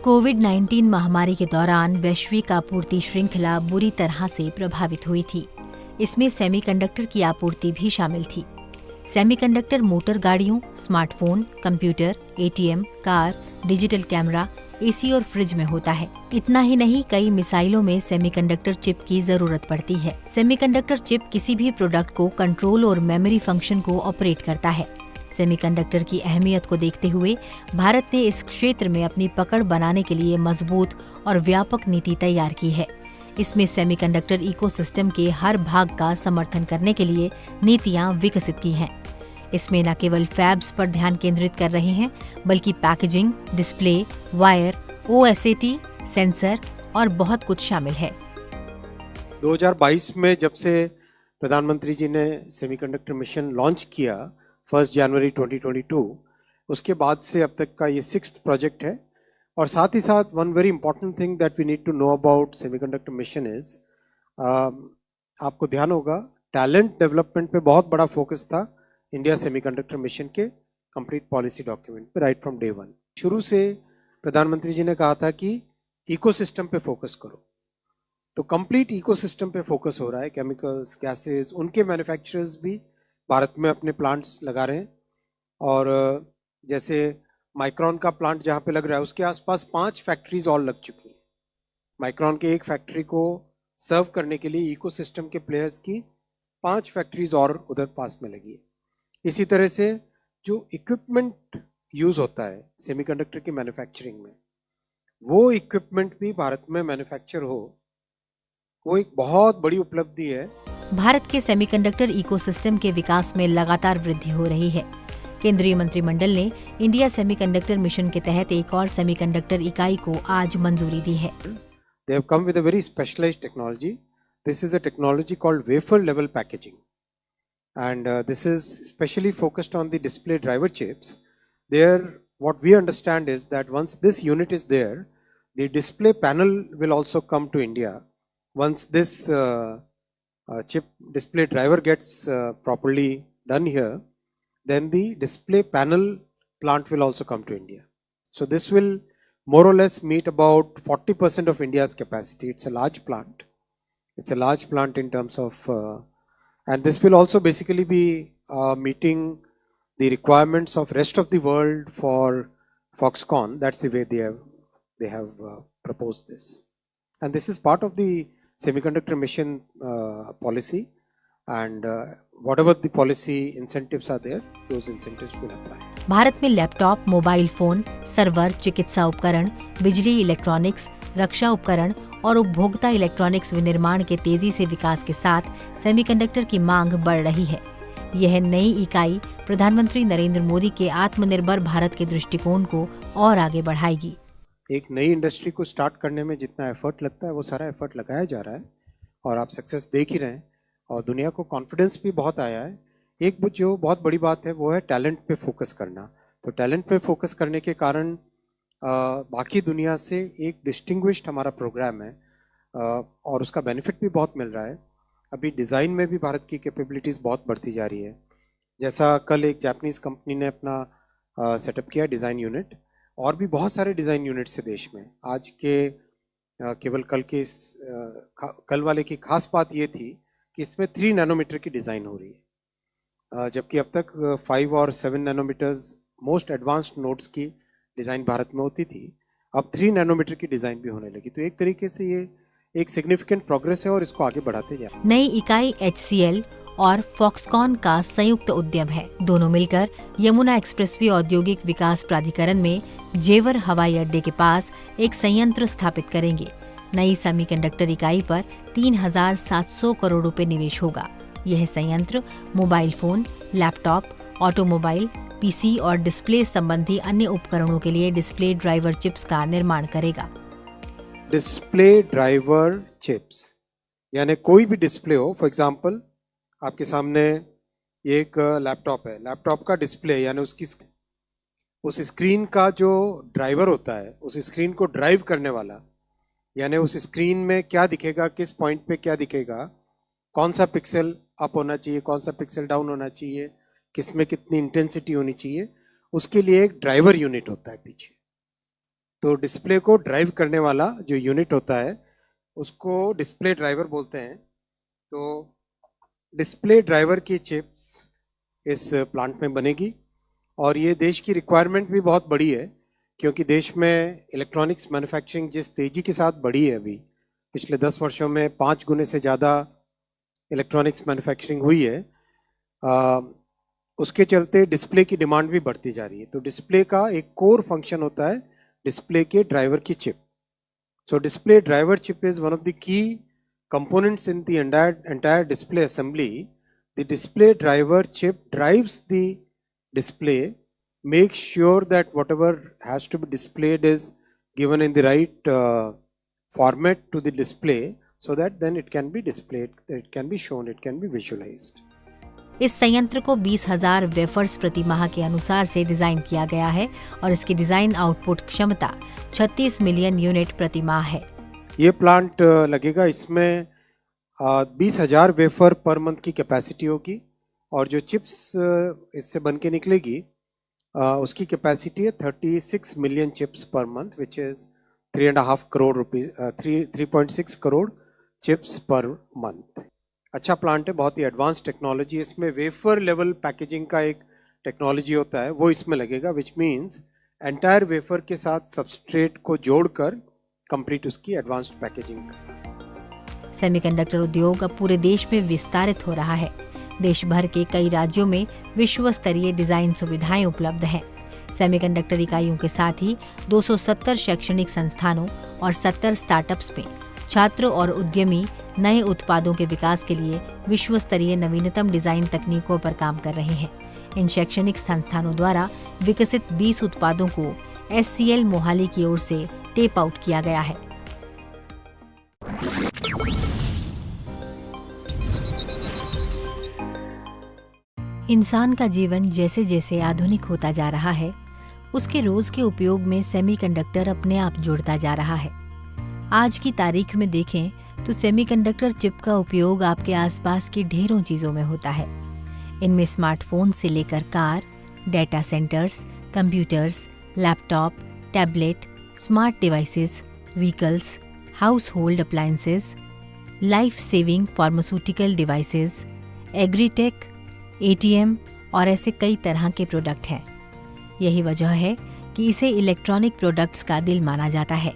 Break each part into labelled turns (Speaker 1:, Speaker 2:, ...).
Speaker 1: कोविड-19 महामारी के दौरान वैश्विक आपूर्ति श्रृंखला बुरी तरह से प्रभावित हुई थी। इसमें सेमीकंडक्टर की आपूर्ति भी शामिल थी। सेमीकंडक्टर मोटर गाड़ियों, smartphone, computer, ATM, car, digital camera, AC और फ्रिज में होता है। इतना ही नहीं, कई मिसाइलों में सेमीकंडक्टर चिप की जरूरत पड़ती है। सेमीकंडक्टर चिप किसी भी प्रोडक्ट को कंट्रोल और मेमोरी फंक्शन को ऑपरेट करता है। सेमीकंडक्टर की अहमियत को देखते हुए भारत ने इस क्षेत्र में अपनी पकड़ बनाने के लिए मजबूत और व्यापक नीति तैयार की है। इसमें सेमीकंडक्टर इकोसिस्टम के हर भाग का समर्थन करने के लिए नीतियां विकसित की हैं। इसमें न केवल फैब्स पर ध्यान केंद्रित कर रहे हैं, बल्कि packaging, display, wire, OSAT, sensor और बहुत कुछ शामिल है।
Speaker 2: 2022 में जब से प्रधानमंत्री जी ने सेमीकंडक्टर मिशन लॉन्च किया 1 जनवरी 2022, उसके बाद से अब तक का ये 6th प्रोजेक्ट है। और साथ ही साथ one very important thing that we need to know about semiconductor mission is, आपको ध्यान होगा टैलेंट डेवलपमेंट पे बहुत बड़ा फोकस था इंडिया सेमीकंडक्टर मिशन के कंप्लीट पॉलिसी डॉक्यूमेंट पे राइट फ्रॉम डे वन। शुरू से प्रधानमंत्री जी ने कहा था कि इकोसिस्टम पे फोकस करो, तो कंप्लीट इकोसिस्टम पे फोकस हो रहा है। केमिकल्स, गैसेस, उनके मैन्युफैक्चरर्स भी भारत में अपने प्लांट्स लगा रहे हैं। और जैसे माइक्रॉन का प्लांट जहाँ पे लग रहा है उसके आसपास 5 फैक्ट्रीज और लग चुकी हैं। माइक्रॉन के एक फैक्ट्री को सर्व करने के लिए इकोसिस्टम के प्लेयर्स की 5 फैक्ट्रीज और उधर पास में लगी है। इसी तरह से जो इक्विपमेंट यूज होता है सेमीकंडक्टर की मैन्युफैक्चरिंग में, वो इक्विपमेंट भी भारत में मैन्युफैक्चर हो, वो एक बहुत बड़ी उपलब्धि है।
Speaker 1: भारत के सेमीकंडक्टर इकोसिस्टम के विकास में लगातार वृद्धि हो रही है। केंद्रीय मंत्रिमंडल ने इंडिया सेमीकंडक्टर मिशन के तहत एक और सेमीकंडक्टर इकाई को आज मंजूरी दी है।
Speaker 2: They have come with a very specialized technology. This is a technology called wafer level packaging, and this is specially focused on the display driver chips. There, what we understand is that once this unit is there, the display panel will also come to India. Once this chip display driver gets properly done here, then the display panel plant will also come to India. So this will more or less meet about 40% of India's capacity. It's a large plant. It's a large plant in terms of, and this will also basically be meeting the requirements of rest of the world for Foxconn. That's the way they have proposed this. And this is part of the semiconductor mission policy. And whatever the policy incentives are there, those incentives will apply.
Speaker 1: Bharat में laptop, mobile phone, server, चिकित्सा उपकरण, बिजली electronics, रक्षा उपकरण और उपभोक्ता electronics विनिर्माण के तेजी से विकास के साथ सेमीकंडक्टर की मांग बढ़ रही है। यह नई इकाई प्रधानमंत्री नरेंद्र मोदी के आत्मनिर्भर भारत के दृष्टिकोण को और आगे बढ़ाएगी।
Speaker 2: एक नई इंडस्ट्री को स्टार्ट करने में जितना एफर्ट लगता है वो सारा एफर्ट लगाया जा रहा है और आप सक्सेस देख ही रहे हैं और दुनिया को कॉन्फिडेंस भी बहुत आया है। एक जो बहुत बड़ी बात है वो है टैलेंट पे फोकस करना। तो टैलेंट पे फोकस करने के कारण बाकी दुनिया से एक डिस्टिंग्विश्ड हमारा प्रोग्राम है और उसका बेनिफिट भी बहुत मिल रहा है। अभी डिज़ाइन में भी भारत की कैपेबिलिटीज़ बहुत बढ़ती जा रही है। जैसा कल एक जापानीज़ कंपनी ने अपना सेटअप किया डिज़ाइन यूनिट, और भी बहुत सारे डिज़ाइन यूनिट्स है देश में। आज के केवल कल वाले की खास बात ये थी कि इसमें 3 नैनोमीटर की डिज़ाइन हो रही है, जबकि अब तक 5 और 7 नैनोमीटर्स मोस्ट एडवांस्ड नोड्स की डिज़ाइन भारत में होती थी। अब 3 नैनोमीटर की डिज़ाइन भी होने लगी। तो एक तरीके से ये एक सिग्निफिकेंट प्रोग्रेस है और इसको आगे बढ़ाते जाए।
Speaker 1: नई इकाई HCL और फॉक्सकॉन का संयुक्त उद्यम है। दोनों मिलकर यमुना एक्सप्रेसवे औद्योगिक विकास प्राधिकरण में जेवर हवाई अड्डे के पास एक संयंत्र स्थापित करेंगे। नई सेमीकंडक्टर इकाई पर 3,700 करोड़ रुपए निवेश होगा। यह संयंत्र mobile phone, laptop, automobile, PC और डिस्प्ले संबंधी अन्य उपकरणों के लिए डिस्प्ले ड्राइवर चिप्स का निर्माण करेगा।
Speaker 2: डिस्प्ले ड्राइवर चिप्स यानी कोई भी डिस्प्ले हो, फॉर एग्जांपल आपके सामने एक लैपटॉप है, लैपटॉप का डिस्प्ले यानी उस स्क्रीन का जो ड्राइवर होता है, उस स्क्रीन को ड्राइव करने वाला, यानी उस स्क्रीन में क्या दिखेगा, किस पॉइंट पे क्या दिखेगा, कौन सा पिक्सल अप होना चाहिए, कौन सा पिक्सल डाउन होना चाहिए, किस में कितनी इंटेंसिटी होनी चाहिए, उसके लिए एक ड्राइवर यूनिट होता है पीछे। तो डिस्प्ले को ड्राइव करने वाला जो यूनिट होता है उसको डिस्प्ले ड्राइवर बोलते हैं। तो डिस्प्ले ड्राइवर की चिप्स इस प्लांट में बनेगी और ये देश की रिक्वायरमेंट भी बहुत बड़ी है, क्योंकि देश में इलेक्ट्रॉनिक्स मैन्युफैक्चरिंग जिस तेजी के साथ बढ़ी है, अभी पिछले 10 वर्षों में 5 गुने से ज़्यादा इलेक्ट्रॉनिक्स मैन्युफैक्चरिंग हुई है, उसके चलते डिस्प्ले की डिमांड भी बढ़ती जा रही है। तो डिस्प्ले का एक कोर फंक्शन होता है डिस्प्ले के ड्राइवर की chip. So display driver chip is one of the key components in the entire display assembly. The display driver chip drives the display, makes sure that whatever has to be displayed is given in the right format to the display, so that then it can be displayed, it can be shown, it can be visualized.
Speaker 1: इस संयंत्र को 20,000 wafers प्रति माह के अनुसार से design किया गया है और इसकी डिजाइन आउटपुट क्षमता 36 मिलियन यूनिट प्रति माह है।
Speaker 2: ये प्लांट लगेगा, इसमें 20,000 वेफर पर मंथ की कैपेसिटी होगी और जो चिप्स इससे बन के निकलेगी उसकी कैपेसिटी है 36 million chips per month, which is 3.5 crore rupees 3.6 crore chips per month. अच्छा प्लांट है, बहुत ही एडवांस टेक्नोलॉजी। इसमें वेफर लेवल पैकेजिंग का एक टेक्नोलॉजी होता है, वो इसमें लगेगा, विच मीन्स एंटायर वेफर के साथ सबस्ट्रेट को जोड़कर कंप्लीट उसकी एडवांस्ड पैकेजिंग।
Speaker 1: सेमीकंडक्टर उद्योग अब पूरे देश में विस्तारित हो रहा है। देश भर के कई राज्यों में विश्व स्तरीय डिजाइन सुविधाएं उपलब्ध हैं। सेमीकंडक्टर इकाइयों के साथ ही 270 शैक्षणिक संस्थानों और 70 स्टार्टअप्स में छात्र और उद्यमी नए उत्पादों के विकास के लिए विश्व स्तरीय नवीनतम डिजाइन तकनीकों पर काम कर रहे हैं। इन शैक्षणिक संस्थानों द्वारा विकसित 20 उत्पादों को SCL मोहाली की ओर से टेप आउट किया गया है। इंसान का जीवन जैसे जैसे आधुनिक होता जा रहा है, उसके रोज के उपयोग में सेमीकंडक्टर अपने आप जुड़ता जा रहा है। आज की तारीख में देखें तो सेमीकंडक्टर चिप का उपयोग आपके आसपास की ढेरों चीजों में होता है। इनमें स्मार्टफोन से लेकर car, data centres, computers, laptop, tablet, smart devices, vehicles, house hold appliances, life saving pharmaceutical devices, agritech, ATM और ऐसे कई तरह के प्रोडक्ट हैं। यही वजह है कि इसे इलेक्ट्रॉनिक प्रोडक्ट्स का दिल माना जाता है।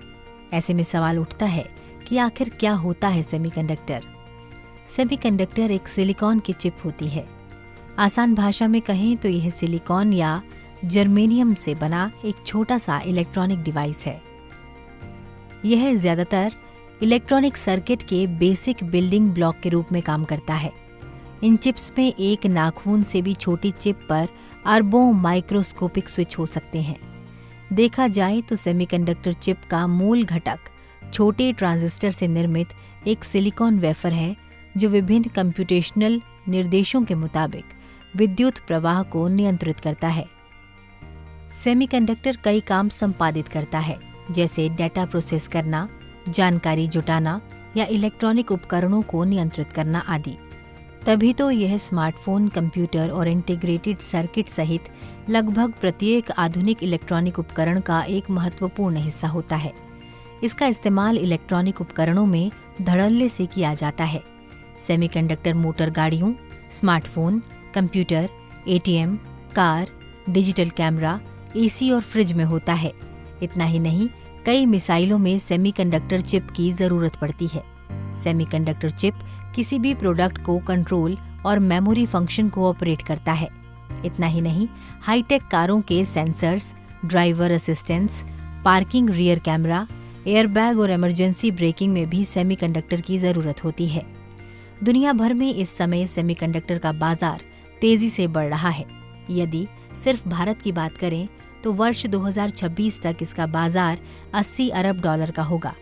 Speaker 1: ऐसे में सवाल उठता है कि आखिर क्या होता है सेमीकंडक्टर? सेमीकंडक्टर एक सिलिकॉन की चिप होती है। आसान भाषा में कहें तो यह सिलिकॉन या जर्मेनियम से बना एक छोटा सा इलेक्ट्रॉनिक डिवाइस है। यह ज्यादातर इलेक्ट्रॉनिक सर्किट के बेसिक बिल्डिंग ब्लॉक के रूप में काम करता है। इन चिप्स में एक नाखून से भी छोटी चिप पर अरबों माइक्रोस्कोपिक स्विच हो सकते हैं। देखा जाए तो सेमीकंडक्टर चिप का मूल घटक छोटे ट्रांजिस्टर से निर्मित एक सिलिकॉन वेफर है, जो विभिन्न कंप्यूटेशनल निर्देशों के मुताबिक विद्युत प्रवाह को नियंत्रित करता है। सेमीकंडक्टर कई काम संपादित करता है, जैसे डेटा प्रोसेस करना, जानकारी जुटाना या इलेक्ट्रॉनिक उपकरणों को नियंत्रित करना आदि। तभी तो यह स्मार्टफोन, कंप्यूटर और इंटीग्रेटेड सर्किट सहित लगभग प्रत्येक आधुनिक इलेक्ट्रॉनिक उपकरण का एक महत्वपूर्ण हिस्सा होता है। इसका इस्तेमाल इलेक्ट्रॉनिक उपकरणों में धड़ल्ले से किया जाता है। सेमीकंडक्टर मोटर गाड़ियों, smartphone, computer, ATM, car, digital camera, AC और फ्रिज में होता है। इतना ही नहीं, कई मिसाइलों में सेमीकंडक्टर चिप की जरूरत पड़ती है। सेमीकंडक्टर चिप किसी भी प्रोडक्ट को कंट्रोल और मेमोरी फंक्शन को ऑपरेट करता है। इतना ही नहीं, हाईटेक कारों के sensors, driver assistance, parking rear camera, airbag और इमरजेंसी ब्रेकिंग में भी सेमीकंडक्टर की जरूरत होती है। दुनिया भर में इस समय सेमीकंडक्टर का बाजार तेजी से बढ़ रहा है। यदि सिर्फ भारत की बात करें तो वर्ष 2026 तक इसका बाजार $80 अरब का होगा।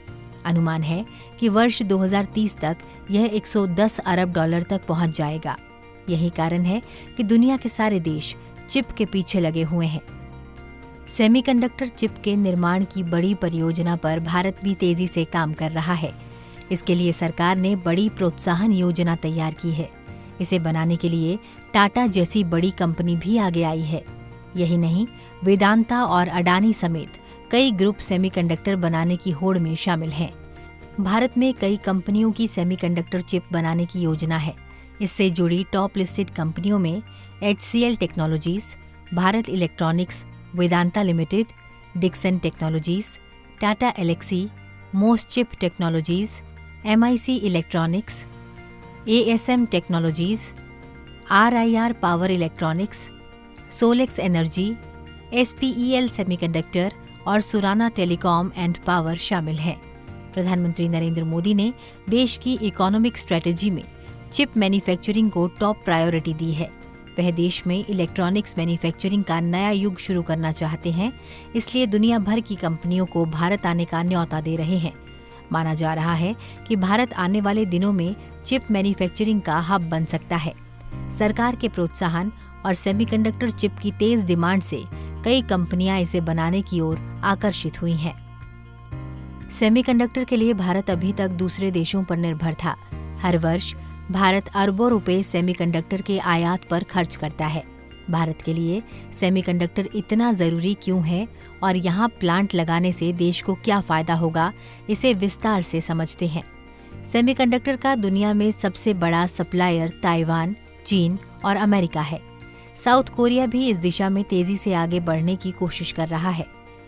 Speaker 1: अनुमान है कि वर्ष 2030 तक यह $110 अरब तक पहुंच जाएगा। यही कारण है कि दुनिया के सारे देश चिप के पीछे लगे हुए हैं। सेमीकंडक्टर चिप के निर्माण की बड़ी परियोजना पर भारत भी तेजी से काम कर रहा है। इसके लिए सरकार ने बड़ी प्रोत्साहन योजना तैयार की है। इसे बनाने के लिए टाटा जैसी बड़ी कंपनी भी आगे आई है। यही नहीं, वेदांता और अडानी समेत कई ग्रुप सेमीकंडक्टर बनाने की होड़ में शामिल हैं। भारत में कई कंपनियों की सेमीकंडक्टर चिप बनाने की योजना है। इससे जुड़ी टॉप लिस्टेड कंपनियों में HCL technologies, Bharat electronics, Vedanta limited, Dixon technologies, Tata Elxsi, MosChip technologies, MIC electronics, ASM technologies, RIR power electronics, Solex energy, SPEL semiconductor और सुराना टेलीकॉम एंड पावर शामिल हैं। प्रधानमंत्री नरेंद्र मोदी ने देश की इकोनॉमिक स्ट्रेटेजी में चिप मैन्युफैक्चरिंग को टॉप प्रायोरिटी दी है। वह देश में इलेक्ट्रॉनिक्स मैन्युफैक्चरिंग का नया युग शुरू करना चाहते हैं, इसलिए दुनिया भर की कंपनियों को भारत आने का न्योता दे रहे हैं। माना जा रहा है कि भारत आने वाले दिनों में चिप मैन्युफैक्चरिंग का हब बन सकता है। सरकार के प्रोत्साहन और सेमीकंडक्टर चिप की तेज डिमांड से कई कंपनियां इसे बनाने की ओर आकर्षित हुई हैं। सेमीकंडक्टर के लिए भारत अभी तक दूसरे देशों पर निर्भर था। हर वर्ष भारत अरबों रुपए सेमीकंडक्टर के आयात पर खर्च करता है। भारत के लिए सेमीकंडक्टर इतना जरूरी क्यों है और यहाँ प्लांट लगाने से देश को क्या फायदा होगा, इसे विस्तार से समझते हैं। सेमीकंडक्टर का दुनिया में सबसे बड़ा सप्लायर ताइवान, चीन और अमेरिका है। साउथ कोरिया भी इस दिशा में तेजी से आगे बढ़ने की कोशिश कर रहा है।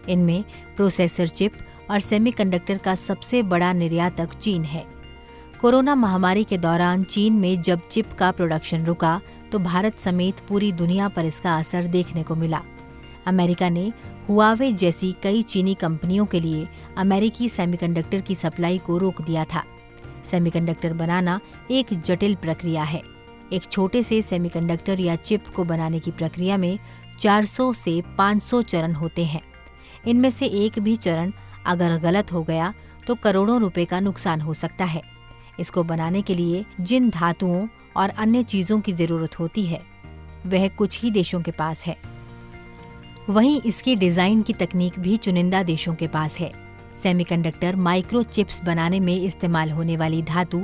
Speaker 1: इनमें प्रोसेसर चिप और सेमीकंडक्टर का सबसे बड़ा निर्यातक चीन है। कोरोना महामारी के दौरान चीन में जब चिप का प्रोडक्शन रुका तो भारत समेत पूरी दुनिया पर इसका असर देखने को मिला। अमेरिका ने हुआवे जैसी कई चीनी कंपनियों के लिए अमेरिकी सेमीकंडक्टर की सप्लाई को रोक दिया था। सेमीकंडक्टर बनाना एक जटिल प्रक्रिया है। एक छोटे से सेमीकंडक्टर या चिप को बनाने की प्रक्रिया में 400 से 500 चरण होते हैं। इनमें से एक भी चरण अगर गलत हो गया तो करोड़ों रुपए का नुकसान हो सकता है। इसको बनाने के लिए जिन धातुओं और अन्य चीजों की जरूरत होती है वह कुछ ही देशों के पास है। वहीं इसकी डिजाइन की तकनीक भी चुनिंदा देशों के पास है। सेमीकंडक्टर माइक्रो चिप्स बनाने में इस्तेमाल होने वाली धातु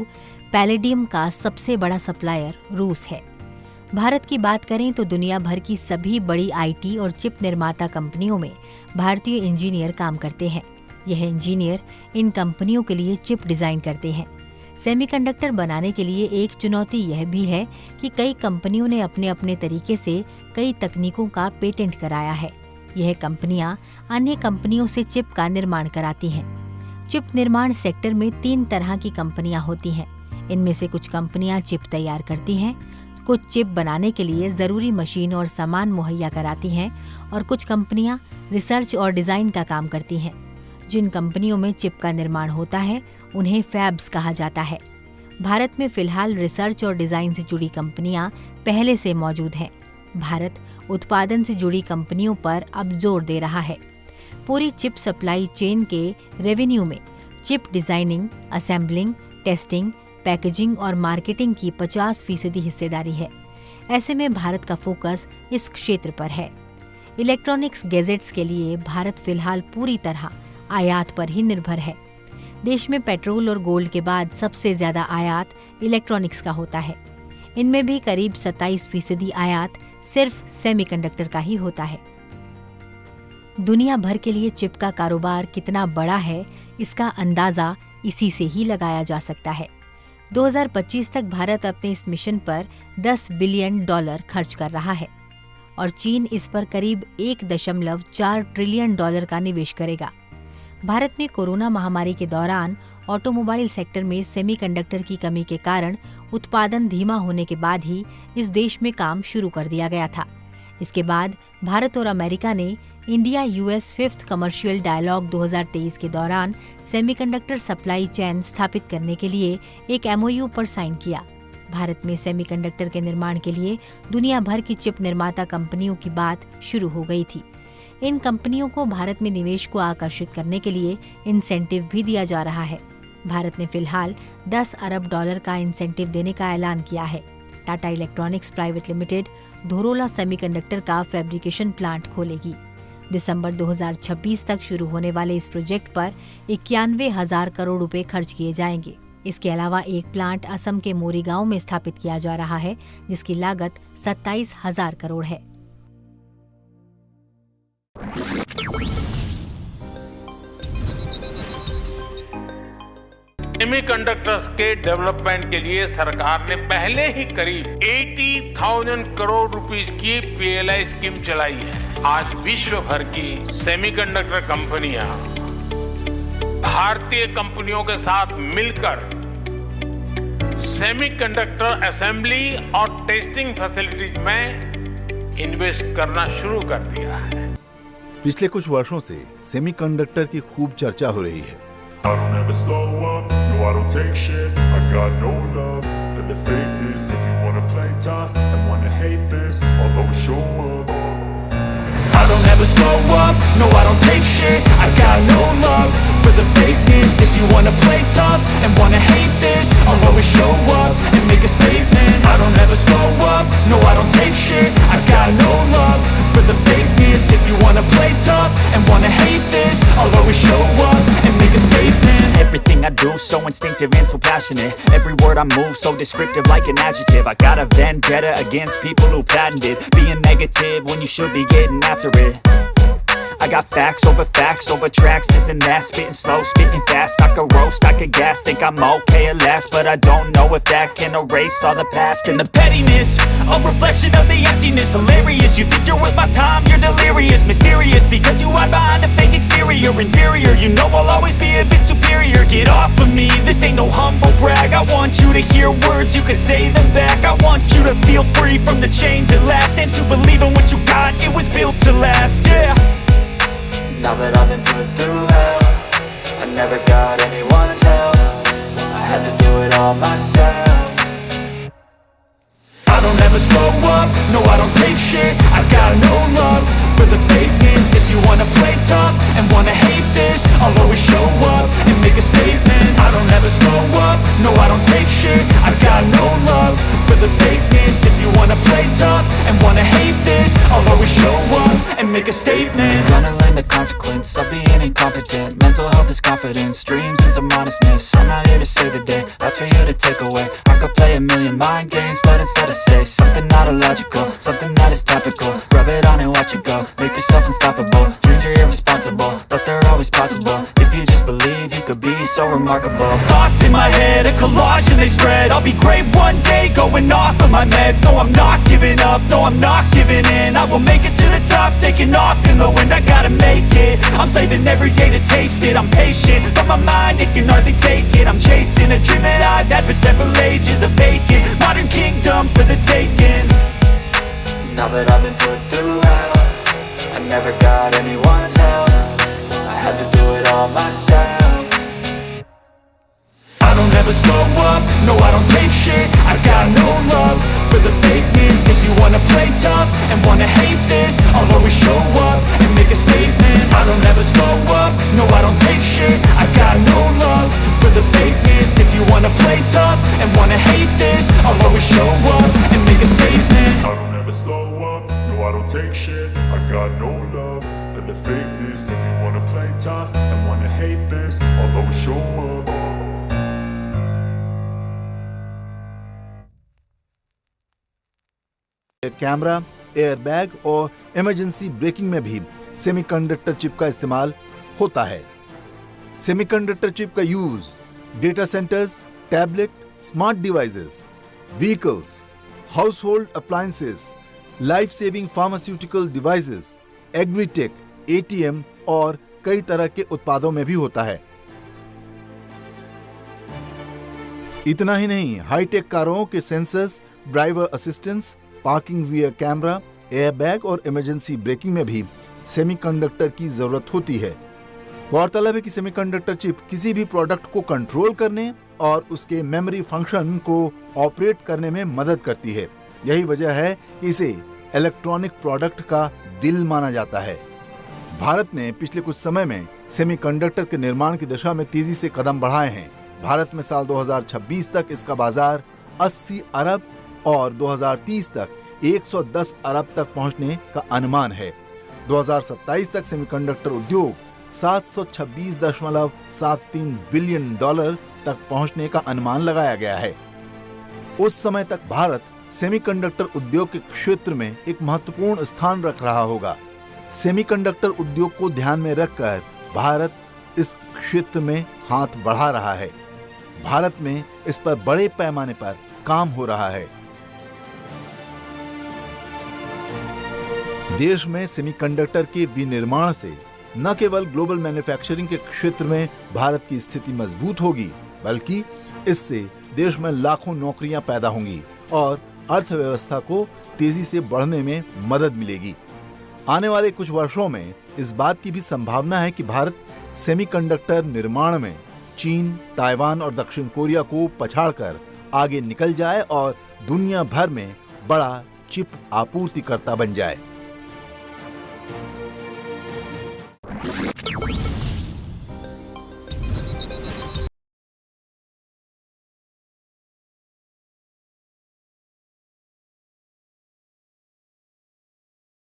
Speaker 1: पैलेडियम का सबसे बड़ा सप्लायर रूस है। भारत की बात करें तो दुनिया भर की सभी बड़ी IT और चिप निर्माता कंपनियों में भारतीय इंजीनियर काम करते हैं। यह इंजीनियर इन कंपनियों के लिए चिप डिजाइन करते हैं। सेमीकंडक्टर बनाने के लिए एक चुनौती यह भी है कि कई कंपनियों ने अपने अपने तरीके से कई तकनीकों का पेटेंट कराया है। यह कंपनियां अन्य कंपनियों से चिप का निर्माण कराती हैं। चिप निर्माण सेक्टर में 3 तरह की कंपनियां होती हैं। इनमें से कुछ कंपनियां चिप तैयार करती हैं, कुछ चिप बनाने के लिए जरूरी मशीन और सामान मुहैया कराती हैं और कुछ कंपनियां रिसर्च और डिजाइन का काम करती हैं। जिन कंपनियों में चिप का निर्माण होता है उन्हें फैब्स कहा जाता है। भारत में फिलहाल रिसर्च और डिजाइन से जुड़ी कंपनियां पहले से मौजूद हैं। भारत उत्पादन से जुड़ी कंपनियों पर अब जोर दे रहा है। पूरी चिप सप्लाई चेन के रेवेन्यू में chip designing, assembling, testing, packaging और मार्केटिंग की 50% हिस्सेदारी है। ऐसे में भारत का फोकस इस क्षेत्र पर है। इलेक्ट्रॉनिक्स गैजेट्स के लिए भारत फिलहाल पूरी तरह आयात पर ही निर्भर है। देश में पेट्रोल और गोल्ड के बाद सबसे ज्यादा आयात इलेक्ट्रॉनिक्स का होता है। इनमें भी करीब 27% आयात सिर्फ सेमीकंडक्टर का ही होता है। दुनिया भर के लिए चिप का कारोबार कितना बड़ा है, इसका अंदाजा इसी से ही लगाया जा सकता है। 2025 तक भारत अपने इस मिशन पर $10 बिलियन खर्च कर रहा है और चीन इस पर करीब $1.4 ट्रिलियन का निवेश करेगा। भारत में कोरोना महामारी के दौरान ऑटोमोबाइल सेक्टर में सेमीकंडक्टर की कमी के कारण उत्पादन धीमा होने के बाद ही इस देश में काम शुरू कर दिया गया था। इसके बाद भारत और अमेरिका ने India US 5th commercial dialogue 2023 के दौरान सेमीकंडक्टर सप्लाई चेन स्थापित करने के लिए एक MOU पर साइन किया। भारत में सेमीकंडक्टर के निर्माण के लिए दुनिया भर की चिप निर्माता कंपनियों की बात शुरू हो गई थी। इन कंपनियों को भारत में निवेश को आकर्षित करने के लिए इंसेंटिव भी दिया जा रहा है। भारत ने फिलहाल $10 अरब का इंसेंटिव देने का ऐलान किया है। Tata electronics private limited Dholera semiconductor का फैब्रिकेशन प्लांट खोलेगी। दिसंबर 2026 तक शुरू होने वाले इस प्रोजेक्ट पर 91,000 करोड़ रुपए खर्च किए जाएंगे। इसके अलावा एक प्लांट असम के मोरीगांव में स्थापित किया जा रहा है, जिसकी लागत 27,000 करोड़ है।
Speaker 3: सेमीकंडक्टर्स के डेवलपमेंट के लिए सरकार ने पहले ही करीब 80,000 करोड़ रुपीस की पीएलआई स्कीम चलाई है। आज विश्व भर की सेमीकंडक्टर कंपनियां भारतीय कंपनियों के साथ मिलकर सेमीकंडक्टर असेंबली और टेस्टिंग फैसिलिटीज में इन्वेस्ट करना शुरू कर दिया है।
Speaker 4: पिछले कुछ वर्षों से सेमीकंडक्टर की खूब चर्चा हो रही है।
Speaker 5: I don't ever slow up, no I don't take shit. I got no love for the fakeness. If you wanna play tough and wanna hate this, I'll always show up. I don't ever slow up, no I don't take shit. I got no love for the fakeness. If you wanna play tough and wanna hate this, I'll always show up and make a statement. I don't ever slow up, no I don't take shit. I got no love for the fakeness. If you wanna play tough and wanna hate this, I'll always show up and make a statement.
Speaker 6: Everything I do so instinctive and so passionate. Every word I move so descriptive like an adjective. I got a vendetta against people who patented being negative when you should be getting after it. I got facts over tracks, this and that. Spitting slow, spitting fast. I could roast, I could gas. Think I'm okay at last, but I don't know if that can erase all the past. And the pettiness, a reflection of the emptiness. Hilarious, you think you're worth my time, you're delirious. Mysterious, because you hide behind a fake exterior. Inferior, you know I'll always be a bit superior. Get off of me, this ain't no humble brag. I want you to hear words, you can say them back. I want you to feel free from the chains at last, and to believe in what you got, it was built to last, yeah.
Speaker 7: Now that I've been put through hell, I never got anyone's help. I had to do it all myself.
Speaker 5: I don't ever slow up, no I don't take shit. I got no love for the fakeness. If you wanna play tough and wanna hate this, I'll always show up and make a statement. I don't ever slow up, no I don't take shit. I got no love for the fakeness. If you wanna play tough and wanna hate this, I'll always show up and make a statement.
Speaker 6: Gonna learn the consequence of being incompetent. Mental health is confidence, dreams and some honestness. I'm not here to save the day, that's for you to take away. I could play a million mind games, but instead I say something not illogical, something that is topical. Rub it on and watch it go, make yourself unstoppable. Dreams are irresponsible, but they're always possible. If you just believe, you could be so remarkable.
Speaker 5: Thoughts in my head, a collage and they spread. I'll be great one day, going off of my meds. No, I'm not giving up, no, I'm not giving in. I will make it to the top, taking off in the wind. I gotta make it, I'm saving every day to taste it. I'm patient, but my mind, it can hardly take it. I'm chasing a dream that I've had for several ages. A vacant, modern kingdom for the taking.
Speaker 7: Now that I've been put through hell, I never got anyone's help. I had to do it all myself.
Speaker 5: I don't ever slow up, no I don't take shit. I got no love for the fakeness. If you wanna play tough and wanna hate this, I'll always show up and make a statement. I don't ever slow up, no I don't take shit. I got no love for the fakeness. If you wanna play tough and wanna hate this, I'll always show up and make a statement. I don't ever slow up, no I don't take shit. I got no love for the fakeness. If you wanna play tough and wanna hate this, I'll always show up.
Speaker 4: Camera, airbag और emergency breaking में भी semiconductor chip का इस्तेमाल होता है। Semiconductor chip का use data centres, tablet, smart devices, vehicles, household appliances, life saving pharmaceutical devices, agritech, ATM और कई तरह के उत्पादों में भी होता है। इतना ही नहीं, हाईटेक कारों के sensors, driver assistance, parking wear camera, airbag और इमरजेंसी ब्रेकिंग में भी सेमीकंडक्टर की जरूरत होती है। गौरतलब है कि सेमीकंडक्टर चिप किसी भी प्रोडक्ट को कंट्रोल करने और उसके मेमोरी फंक्शन को ऑपरेट करने में मदद करती है। यही वजह है कि इसे इलेक्ट्रॉनिक प्रोडक्ट का दिल माना जाता है। भारत ने पिछले कुछ समय में सेमीकंडक्टर के निर्माण की दिशा में तेजी से कदम बढ़ाए हैं। भारत में साल 2026 तक इसका बाजार 80 अरब और 2030 तक 110 अरब तक पहुंचने का अनुमान है। 2027 तक सेमीकंडक्टर उद्योग 726.73 बिलियन डॉलर तक पहुंचने का अनुमान लगाया गया है। उस समय तक भारत सेमीकंडक्टर उद्योग के क्षेत्र में एक महत्वपूर्ण स्थान रख रहा होगा। सेमीकंडक्टर उद्योग को ध्यान में रखकर भारत इस क्षेत्र में हाथ बढ़ा रहा है। भारत में इस पर बड़े पैमाने पर काम हो रहा है। देश में सेमीकंडक्टर के विनिर्माण से न केवल ग्लोबल मैन्युफैक्चरिंग के क्षेत्र में भारत की स्थिति मजबूत होगी, बल्कि इससे देश में लाखों नौकरियां पैदा होंगी और अर्थव्यवस्था को तेजी से बढ़ने में मदद मिलेगी। आने वाले कुछ वर्षों में इस बात की भी संभावना है कि भारत सेमीकंडक्टर निर्माण में चीन, ताइवान और दक्षिण कोरिया को पछाड़कर आगे निकल जाए और दुनिया भर में बड़ा चिप आपूर्तिकर्ता बन जाए।